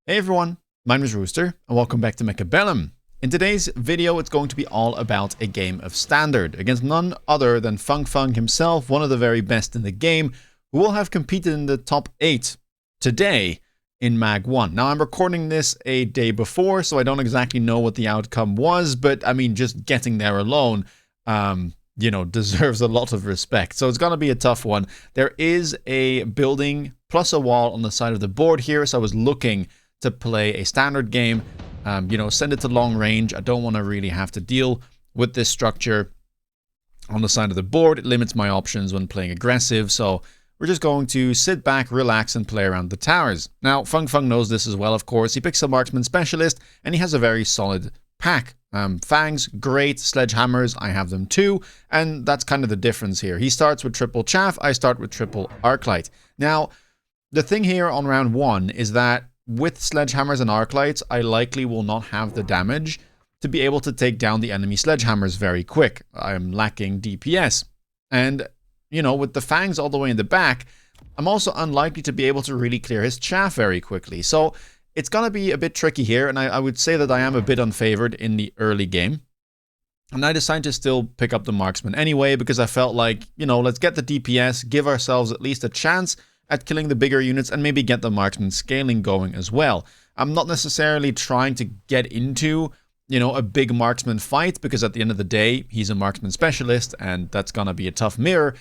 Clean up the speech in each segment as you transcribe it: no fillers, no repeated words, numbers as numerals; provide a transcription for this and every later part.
Hey everyone, my name is Rooster, and welcome back to Mechabellum. In today's video, it's going to be all about a game of Standard, against none other than Fung Fung himself, one of the very best in the game, who will have competed in the top 8 today in Mag 1. Now, I'm recording this a day before, so I don't exactly know what the outcome was, but I mean, just getting there alone, deserves a lot of respect. So it's going to be a tough one. There is a building plus a wall on the side of the board here, so I was looking to play a standard game, send it to long range. I don't want to really have to deal with this structure on the side of the board. It limits my options when playing aggressive, so we're just going to sit back, relax, and play around the towers. Now, Fung Fung knows this as well, of course. He picks a marksman specialist, and he has a very solid pack. Fangs, great. Sledgehammers, I have them too, and that's kind of the difference here. He starts with triple chaff, I start with triple arclight. Now, the thing here on round 1 is that with sledgehammers and arclights, I likely will not have the damage to be able to take down the enemy sledgehammers very quick. I'm lacking DPS. And, with the fangs all the way in the back, I'm also unlikely to be able to really clear his chaff very quickly. So it's going to be a bit tricky here, and I would say that I am a bit unfavored in the early game. And I decided to still pick up the marksman anyway, because I felt like, let's get the DPS, give ourselves at least a chance at killing the bigger units, and maybe get the marksman scaling going as well. I'm not necessarily trying to get into, a big marksman fight, because at the end of the day, he's a marksman specialist, and that's gonna be a tough mirror.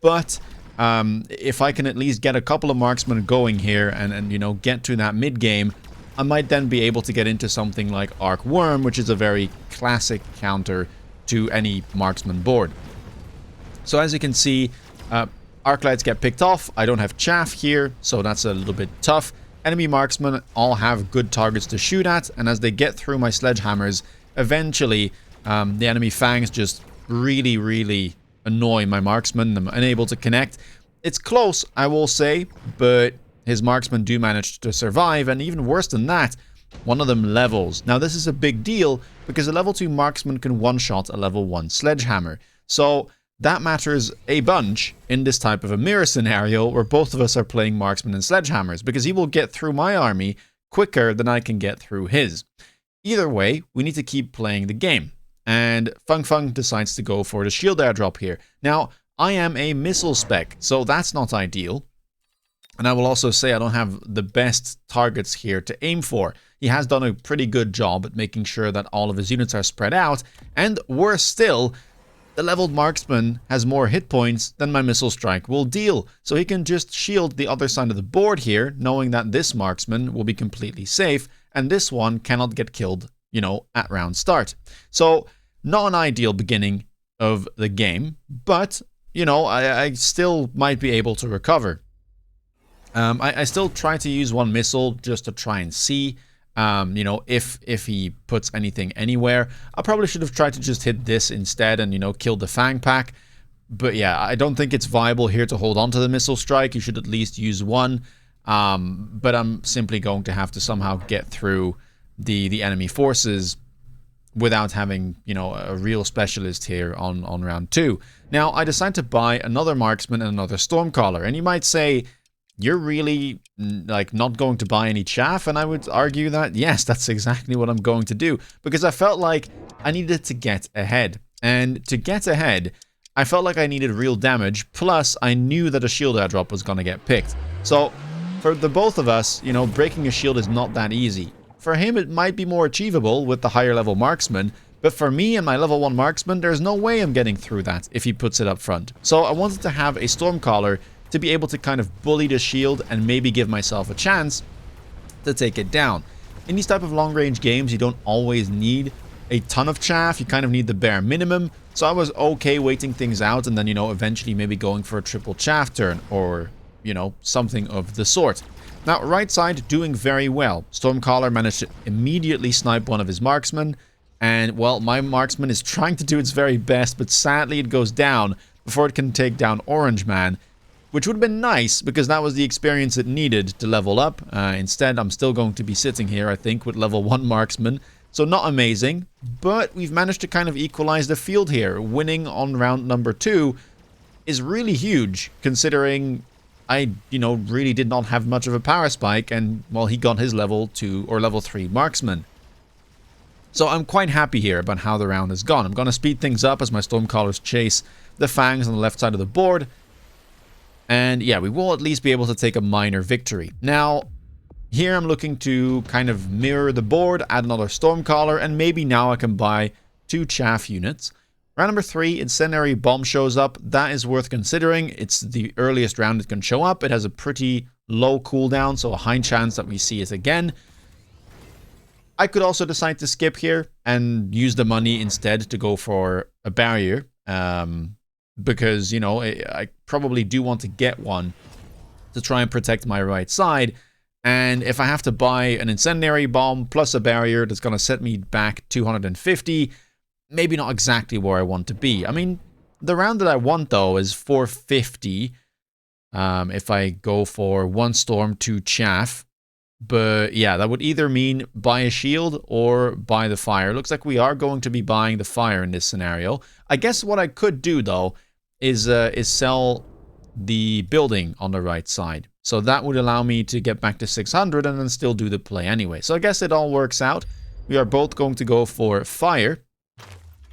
But if I can at least get a couple of marksmen going here and get to that mid game, I might then be able to get into something like Arc Worm, which is a very classic counter to any marksman board. So as you can see, Arclights get picked off. I don't have chaff here, so that's a little bit tough. Enemy marksmen all have good targets to shoot at, and as they get through my sledgehammers, eventually the enemy fangs just really annoy my marksman. I'm unable to connect. It's close, I will say, but his marksmen do manage to survive, and even worse than that, one of them levels. Now this is a big deal, because a level 2 marksman can one-shot a level 1 sledgehammer. So that matters a bunch in this type of a mirror scenario where both of us are playing marksmen and sledgehammers, because he will get through my army quicker than I can get through his. Either way, we need to keep playing the game. And Fung Fung decides to go for the shield airdrop here. Now, I am a missile spec, so that's not ideal. And I will also say I don't have the best targets here to aim for. He has done a pretty good job at making sure that all of his units are spread out, and worse still, the leveled marksman has more hit points than my missile strike will deal, so he can just shield the other side of the board here, knowing that this marksman will be completely safe, and this one cannot get killed, at round start. So, not an ideal beginning of the game, but, I still might be able to recover. I still try to use one missile just to try and see, if he puts anything anywhere. I probably should have tried to just hit this instead and, kill the Fang pack. But yeah, I don't think it's viable here to hold on to the missile strike. You should at least use one. But I'm simply going to have to somehow get through the enemy forces without having, a real specialist here on round 2. Now, I decide to buy another marksman and another stormcaller. And you might say, you're really, not going to buy any chaff? And I would argue that, yes, that's exactly what I'm going to do. Because I felt like I needed to get ahead. And to get ahead, I felt like I needed real damage. Plus, I knew that a shield airdrop was going to get picked. So, for the both of us, breaking a shield is not that easy. For him, it might be more achievable with the higher level marksman. But for me and my level 1 marksman, there's no way I'm getting through that if he puts it up front. So, I wanted to have a stormcaller to be able to kind of bully the shield and maybe give myself a chance to take it down. In these type of long-range games, you don't always need a ton of chaff. You kind of need the bare minimum. So I was okay waiting things out and then, eventually maybe going for a triple chaff turn or, something of the sort. Now, right side doing very well. Stormcaller managed to immediately snipe one of his marksmen. And, well, my marksman is trying to do its very best, but sadly it goes down before it can take down Orange Man. Which would have been nice, because that was the experience it needed to level up. Instead, I'm still going to be sitting here, I think, with level 1 marksman. So not amazing, but we've managed to kind of equalize the field here. Winning on round number 2 is really huge, considering I, really did not have much of a power spike, and, well, he got his level 2 or level 3 marksman. So I'm quite happy here about how the round has gone. I'm going to speed things up as my Stormcallers chase the Fangs on the left side of the board. And yeah, we will at least be able to take a minor victory. Now, here I'm looking to kind of mirror the board, add another Stormcaller, and maybe now I can buy 2 chaff units. Round number 3, Incendiary Bomb shows up. That is worth considering. It's the earliest round it can show up. It has a pretty low cooldown, so a high chance that we see it again. I could also decide to skip here and use the money instead to go for a barrier. Because, I probably do want to get one to try and protect my right side. And if I have to buy an Incendiary Bomb plus a barrier that's going to set me back 250, maybe not exactly where I want to be. I mean, the round that I want, though, is 450 if I go for 1 Storm, 2 Chaff. But yeah, that would either mean buy a shield or buy the fire. Looks like we are going to be buying the fire in this scenario. I guess what I could do, though, is sell the building on the right side. So that would allow me to get back to 600 and then still do the play anyway. So I guess it all works out. We are both going to go for fire.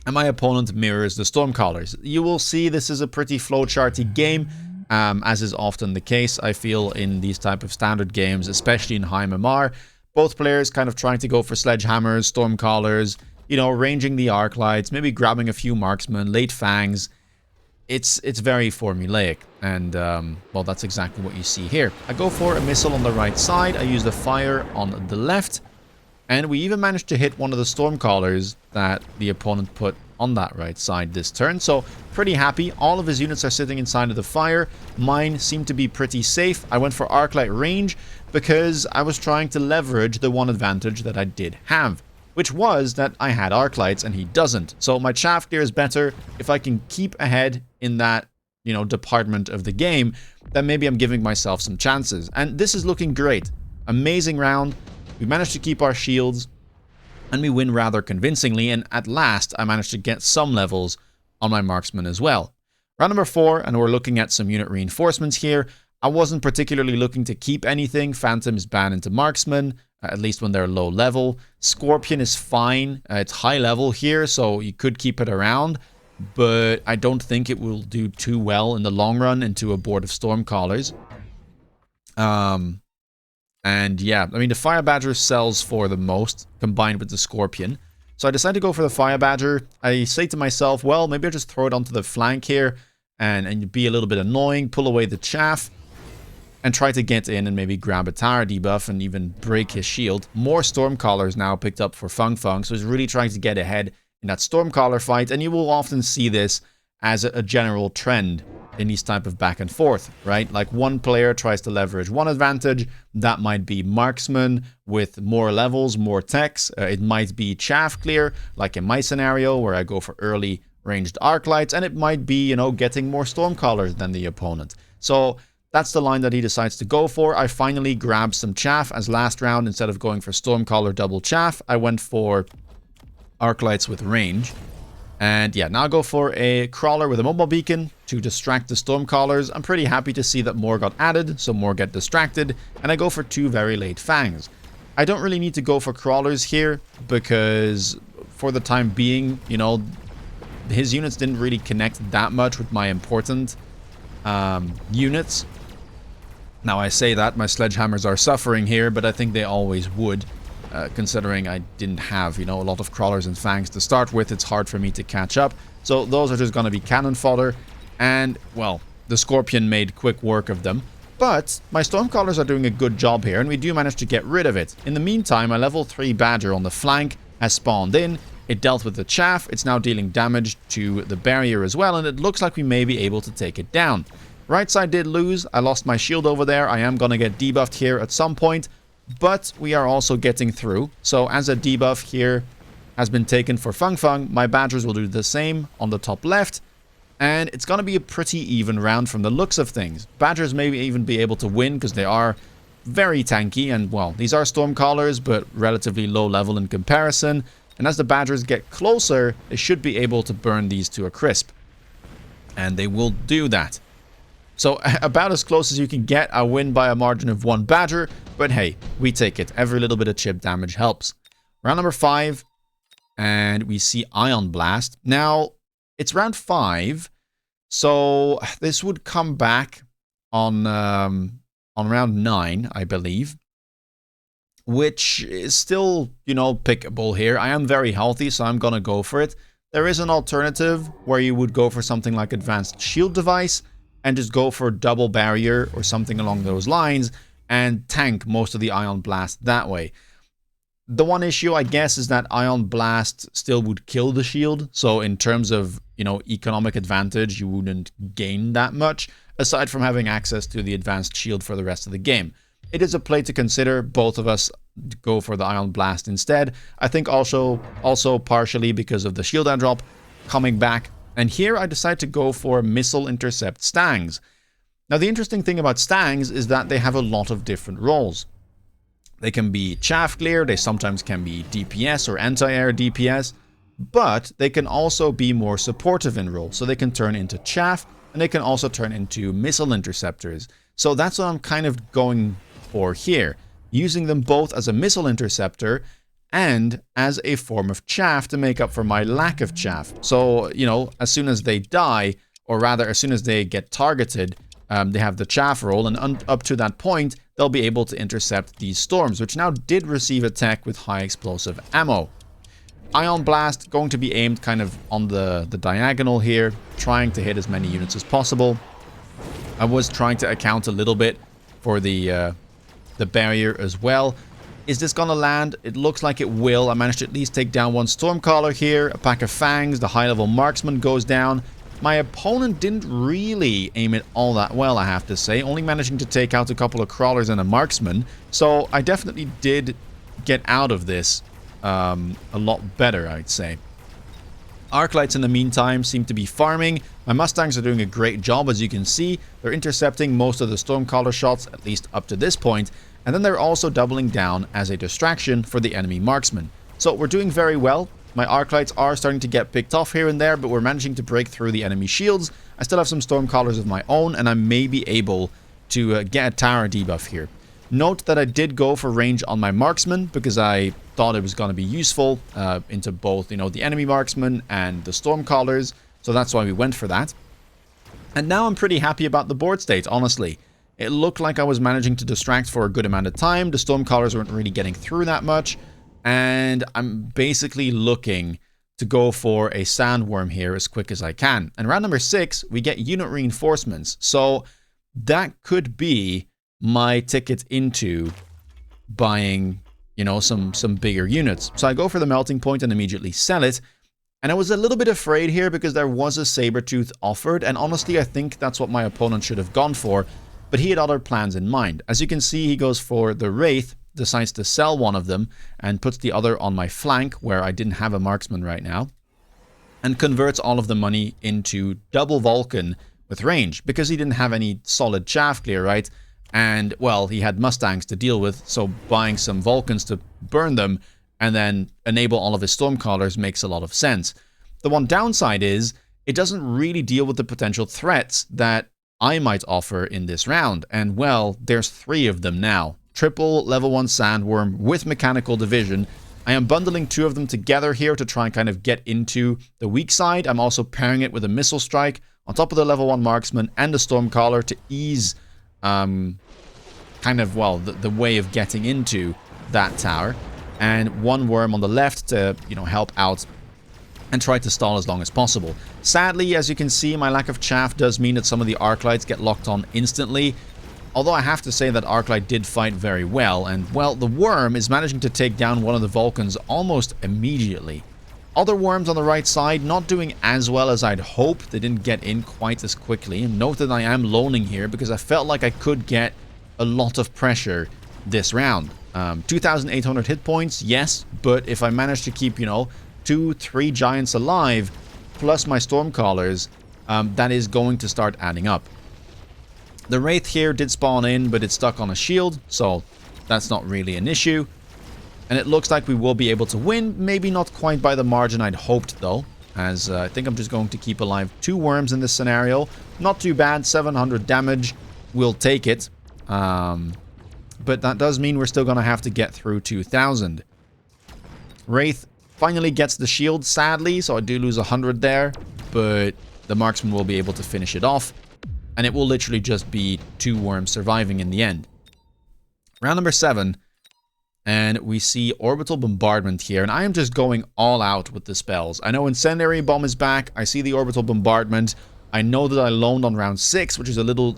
And my opponent mirrors the Stormcallers. You will see this is a pretty flowcharty game, as is often the case, I feel, in these type of standard games, especially in high MMR. Both players kind of trying to go for Sledgehammers, Stormcallers, ranging the Arclights, maybe grabbing a few Marksmen, late Fangs. It's very formulaic, and, well, that's exactly what you see here. I go for a missile on the right side, I use the fire on the left, and we even managed to hit one of the Stormcallers that the opponent put on that right side this turn. So pretty happy. All of his units are sitting inside of the fire. Mine seem to be pretty safe. I went for Arclight range because I was trying to leverage the one advantage that I did have, which was that I had Arclights and he doesn't. So my chaff gear is better. If I can keep ahead in that, department of the game, then maybe I'm giving myself some chances. And this is looking great. Amazing round. We managed to keep our shields, and we win rather convincingly, and at last I managed to get some levels on my marksman as well. Round number 4, and we're looking at some unit reinforcements here. I wasn't particularly looking to keep anything. Phantom is banned into marksman, at least when they're low level. Scorpion is fine. It's high level here, so you could keep it around, but I don't think it will do too well in the long run into a board of Stormcallers. And yeah, I mean, the Fire Badger sells for the most, combined with the Scorpion. So I decided to go for the Fire Badger. I say to myself, well, maybe I'll just throw it onto the flank here and be a little bit annoying, pull away the chaff, and try to get in and maybe grab a tower debuff and even break his shield. More Stormcallers now picked up for Fung Fung, so he's really trying to get ahead in that Stormcaller fight, and you will often see this as a general trend in these type of back and forth, right? Like one player tries to leverage one advantage. That might be marksman with more levels, more techs. It might be chaff clear, like in my scenario where I go for early ranged Arclights, and it might be, getting more Stormcallers than the opponent. So that's the line that he decides to go for. I finally grabbed some chaff as last round. Instead of going for Stormcaller double chaff, I went for Arclights with range. And yeah, now I go for a Crawler with a mobile beacon to distract the Stormcallers. I'm pretty happy to see that more got added, so more get distracted. And I go for 2 very late Fangs. I don't really need to go for Crawlers here, because for the time being, his units didn't really connect that much with my important units. Now I say that, my Sledgehammers are suffering here, but I think they always would. Considering I didn't have, a lot of Crawlers and Fangs to start with, it's hard for me to catch up. So those are just going to be cannon fodder. And, well, the Scorpion made quick work of them. But my Stormcallers are doing a good job here, and we do manage to get rid of it. In the meantime, my level 3 Badger on the flank has spawned in. It dealt with the chaff. It's now dealing damage to the barrier as well, and it looks like we may be able to take it down. Right side did lose. I lost my shield over there. I am going to get debuffed here at some point. But we are also getting through. So as a debuff here has been taken for Fung Fung, my Badgers will do the same on the top left. And it's going to be a pretty even round from the looks of things. Badgers may even be able to win because they are very tanky. And, well, these are Stormcallers, but relatively low level in comparison. And as the Badgers get closer, they should be able to burn these to a crisp. And they will do that. So about as close as you can get. I win by a margin of 1 badger, but hey, we take it. Every little bit of chip damage helps. Round number 5, and we see Ion Blast. Now, it's round 5, so this would come back on round 9, I believe, which is still, you know, pickable here. I am very healthy, so I'm gonna go for it. There is an alternative where you would go for something like Advanced Shield Device and just go for Double Barrier or something along those lines and tank most of the Ion Blast that way. The one issue, I guess, is that Ion Blast still would kill the shield. So in terms of, you know, economic advantage, you wouldn't gain that much, aside from having access to the Advanced Shield for the rest of the game. It is a play to consider. Both of us go for the Ion Blast instead. I think also partially because of the shield airdrop coming back. And here I decide to go for Missile Intercept Stangs. Now the interesting thing about Stangs is that they have a lot of different roles. They can be chaff clear, they sometimes can be DPS or anti-air DPS, but they can also be more supportive in role. So they can turn into chaff, and they can also turn into missile interceptors. So that's what I'm kind of going for here, using them both as a missile interceptor and as a form of chaff to make up for my lack of chaff. So, you know, as soon as they die, or rather as soon as they get targeted, they have the chaff roll, and up to that point, they'll be able to intercept these storms, which now did receive a tech with high explosive ammo. Ion Blast going to be aimed kind of on the diagonal here, trying to hit as many units as possible. I was trying to account a little bit for the barrier as well. Is this gonna land? It looks like it will. I managed to at least take down one Stormcaller here, a pack of Fangs, the high-level marksman goes down. My opponent didn't really aim it all that well, I have to say, only managing to take out a couple of crawlers and a marksman. So I definitely did get out of this a lot better, I'd say. Arclights in the meantime seem to be farming. My Mustangs are doing a great job, as you can see. They're intercepting most of the Stormcaller shots, at least up to this point. And then they're also doubling down as a distraction for the enemy marksman. So we're doing very well. My Arclights are starting to get picked off here and there, but we're managing to break through the enemy shields. I still have some Stormcallers of my own, and I may be able to get a tower debuff here. Note that I did go for range on my Marksman, because I thought it was going to be useful into both, you know, the enemy Marksman and the Stormcallers, so that's why we went for that. And now I'm pretty happy about the board state, honestly. It looked like I was managing to distract for a good amount of time. The Stormcallers weren't really getting through that much. And I'm basically looking to go for a Sandworm here as quick as I can. And round number 6, we get unit reinforcements. So that could be my ticket into buying, you know, some bigger units. So I go for the melting point and immediately sell it. And I was a little bit afraid here because there was a Sabertooth offered. And honestly, I think that's what my opponent should have gone for. But he had other plans in mind. As you can see, he goes for the Wraith, decides to sell one of them and puts the other on my flank where I didn't have a marksman right now, and converts all of the money into double Vulcan with range because he didn't have any solid chaff clear, right? And well, he had Mustangs to deal with, so buying some Vulcans to burn them and then enable all of his Stormcallers makes a lot of sense. The one downside is it doesn't really deal with the potential threats that I might offer in this round, and well, there's 3 of them now. Triple level 1 Sandworm with Mechanical Division. I am bundling 2 of them together here to try and kind of get into the weak side. I'm also pairing it with a Missile Strike on top of the level 1 Marksman and the Stormcaller to ease kind of, well, the way of getting into that tower. And 1 Worm on the left to, you know, help out and try to stall as long as possible. Sadly, as you can see, my lack of chaff does mean that some of the Arclights get locked on instantly. Although I have to say that Arclight did fight very well, and well, the Worm is managing to take down one of the Vulcans almost immediately. Other Worms on the right side not doing as well as I'd hoped. They didn't get in quite as quickly. And note that I am loaning here because I felt like I could get a lot of pressure this round. 2,800 hit points, yes, but if I manage to keep, you know, 2-3 giants alive, plus my Stormcallers, that is going to start adding up. The Wraith here did spawn in, but it's stuck on a shield, so that's not really an issue. And it looks like we will be able to win, maybe not quite by the margin I'd hoped though. as I think I'm just going to keep alive 2 worms in this scenario. Not too bad, 700 damage. We'll take it. But that does mean we're still going to have to get through 2,000. Wraith finally gets the shield, sadly, so I do lose 100 there. But the marksman will be able to finish it off. And it will literally just be 2 worms surviving in the end. Round number 7. And we see Orbital Bombardment here. And I am just going all out with the spells. I know Incendiary Bomb is back. I see the Orbital Bombardment. I know that I loaned on round 6, which is a little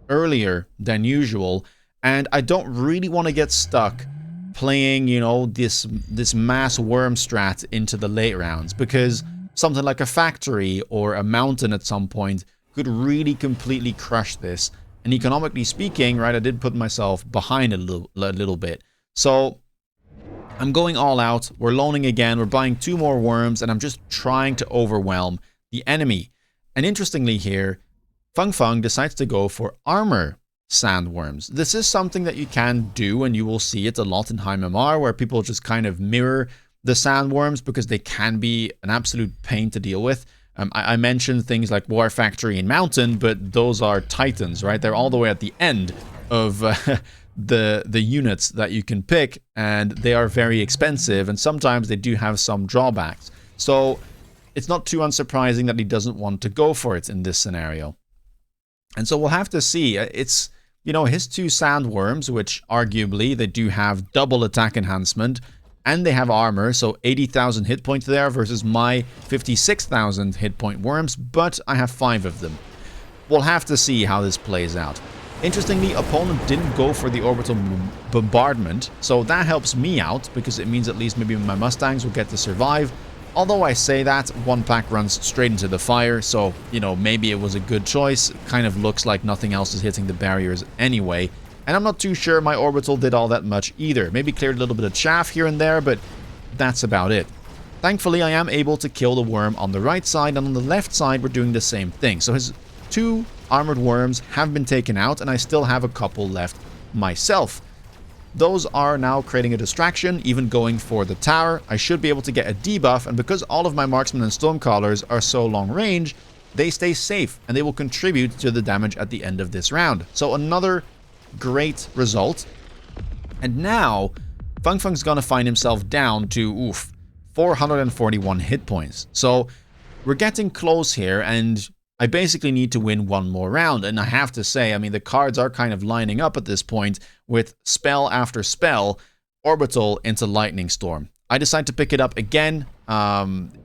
earlier than usual. And I don't really want to get stuck playing, you know, this mass worm strat into the late rounds. Because something like a factory or a mountain at some point could really completely crush this. And economically speaking, right, I did put myself behind a little bit. So I'm going all out. We're loaning again. We're buying 2 more worms. And I'm just trying to overwhelm the enemy. And interestingly here, Feng Feng decides to go for armor sandworms. This is something that you can do, and you will see it a lot in HMR, where people just kind of mirror the sandworms because they can be an absolute pain to deal with. I mentioned things like War Factory and Mountain, but those are Titans, right? They're all the way at the end of the units that you can pick, and they are very expensive, and sometimes they do have some drawbacks. So it's not too unsurprising that he doesn't want to go for it in this scenario. And so we'll have to see. It's, you know, his 2 sandworms, which arguably they do have double attack enhancement, and they have armor, so 80,000 hit points there versus my 56,000 hit point worms, but I have 5 of them. We'll have to see how this plays out. Interestingly, opponent didn't go for the orbital bombardment, so that helps me out, because it means at least maybe my Mustangs will get to survive. Although I say that, 1 pack runs straight into the fire, so, you know, maybe it was a good choice. It kind of looks like nothing else is hitting the barriers anyway. And I'm not too sure my orbital did all that much either. Maybe cleared a little bit of chaff here and there, but that's about it. Thankfully, I am able to kill the worm on the right side, and on the left side, we're doing the same thing. So his 2 armored worms have been taken out, and I still have a couple left myself. Those are now creating a distraction, even going for the tower. I should be able to get a debuff, and because all of my marksmen and stormcallers are so long range, they stay safe, and they will contribute to the damage at the end of this round. So another great result. And now, Feng Feng's gonna find himself down to, 441 hit points. So we're getting close here, and I basically need to win 1 more round. And I have to say, I mean, the cards are kind of lining up at this point with spell after spell, orbital into lightning storm. I decide to pick it up again.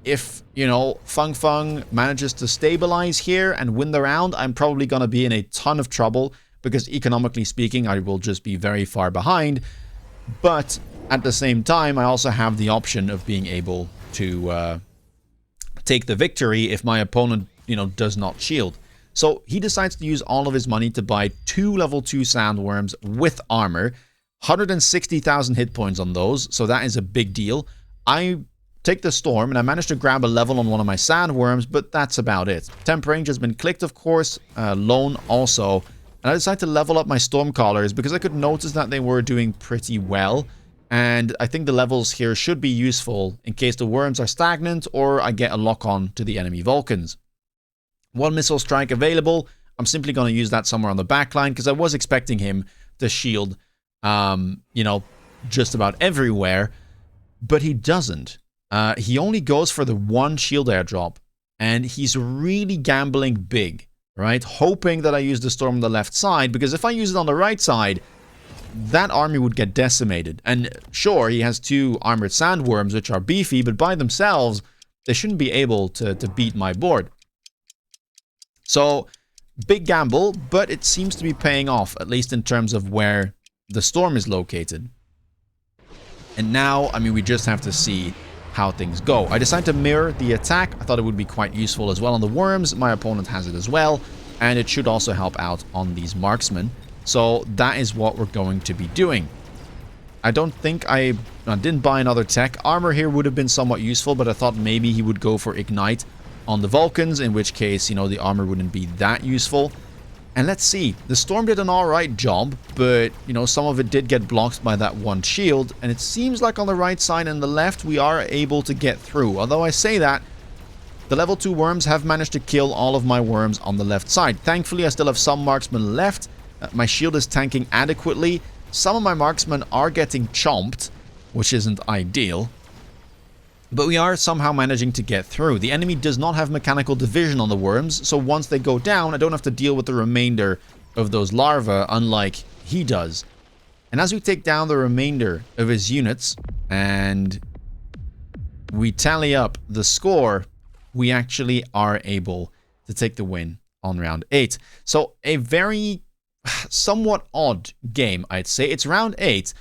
If, you know, Feng Feng manages to stabilize here and win the round, I'm probably going to be in a ton of trouble, because economically speaking, I will just be very far behind. But at the same time, I also have the option of being able to take the victory if my opponent, you know, does not shield. So he decides to use all of his money to buy 2 level 2 sandworms with armor. 160,000 hit points on those, so that is a big deal. I take the storm, and I managed to grab a level on one of my sandworms, but that's about it. Temp range has been clicked, of course, loan also. And I decided to level up my Stormcallers because I could notice that they were doing pretty well. And I think the levels here should be useful in case the worms are stagnant or I get a lock-on to the enemy Vulcans. 1 missile strike available. I'm simply going to use that somewhere on the backline because I was expecting him to shield, you know, just about everywhere. But he doesn't. He only goes for the 1 shield airdrop. And he's really gambling big. Right? Hoping that I use the storm on the left side, because if I use it on the right side, that army would get decimated. And sure, he has 2 armored sandworms, which are beefy, but by themselves, they shouldn't be able to beat my board. So, big gamble, but it seems to be paying off, at least in terms of where the storm is located. And now, I mean, we just have to see how things go. I decided to mirror the attack. I thought it would be quite useful as well on the worms. My opponent has it as well, and it should also help out on these marksmen. So that is what we're going to be doing. I don't think I didn't buy another tech. Armor here would have been somewhat useful, but I thought maybe he would go for Ignite on the Vulcans, in which case, you know, the armor wouldn't be that useful. And let's see, the storm did an alright job, but, you know, some of it did get blocked by that 1 shield, and it seems like on the right side and the left we are able to get through. Although I say that, The level 2 worms have managed to kill all of my worms on the left side. Thankfully, I still have some marksmen left. My shield is tanking adequately. Some of my marksmen are getting chomped, which isn't ideal. But we are somehow managing to get through. The enemy does not have mechanical division on the worms, so once they go down, I don't have to deal with the remainder of those larvae, unlike he does. And as we take down the remainder of his units, and we tally up the score, we actually are able to take the win on round 8. So a very somewhat odd game, I'd say. It's round 8,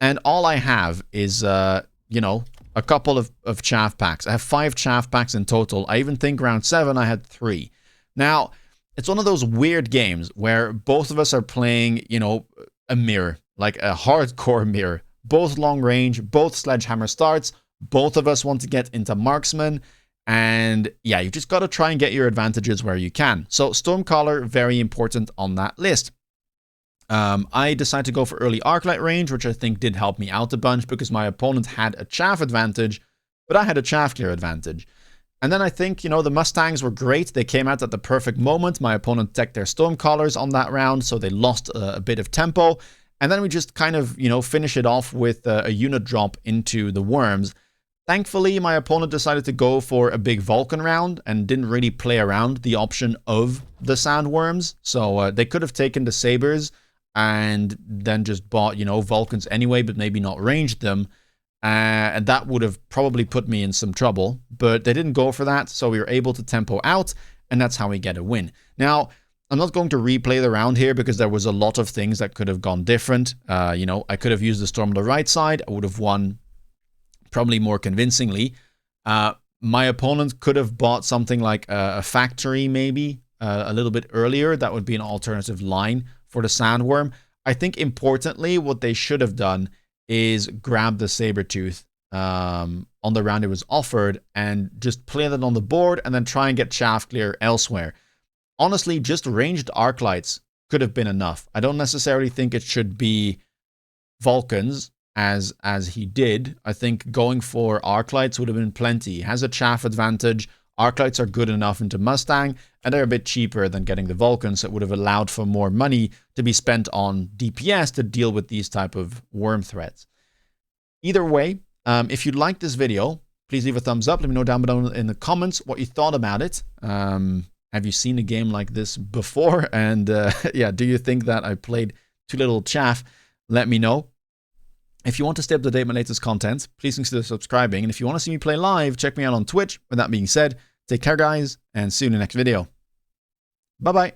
and all I have is, you know, a couple of chaff packs. I have 5 chaff packs in total. I even think round 7 I had 3. Now, it's one of those weird games where both of us are playing, you know, a mirror, like a hardcore mirror. Both long range, both sledgehammer starts. Both of us want to get into marksman. And yeah, you just got to try and get your advantages where you can. So Stormcaller, very important on that list. I decided to go for early Arclight range, which I think did help me out a bunch because my opponent had a chaff advantage, but I had a chaff clear advantage. And then I think, you know, the Mustangs were great. They came out at the perfect moment. My opponent teched their Stormcallers on that round, so they lost a bit of tempo. And then we just kind of, you know, finish it off with a unit drop into the worms. Thankfully, my opponent decided to go for a big Vulcan round and didn't really play around the option of the Sandworms. So they could have taken the Sabers and then just bought, you know, Vulcans anyway, but maybe not ranged them. And that would have probably put me in some trouble. But they didn't go for that, so we were able to tempo out, and that's how we get a win. Now, I'm not going to replay the round here because there was a lot of things that could have gone different. You know, I could have used the Storm on the right side. I would have won probably more convincingly. My opponent could have bought something like a factory maybe a little bit earlier. That would be an alternative line for the Sandworm. I think importantly, what they should have done is grab the Sabertooth on the round it was offered and just play that on the board and then try and get chaff clear elsewhere. Honestly, just ranged Arclights could have been enough. I don't necessarily think it should be Vulcans as he did. I think going for Arclights would have been plenty. He has a chaff advantage. Arclights are good enough into Mustang, and they're a bit cheaper than getting the Vulcans, so it would have allowed for more money to be spent on DPS to deal with these type of worm threats. Either way, if you liked this video, please leave a thumbs up. Let me know down below in the comments what you thought about it. Have you seen a game like this before? And yeah, do you think that I played too little chaff? Let me know. If you want to stay up to date with my latest content, please consider subscribing. And if you want to see me play live, check me out on Twitch. With that being said, take care, guys, and see you in the next video. Bye-bye.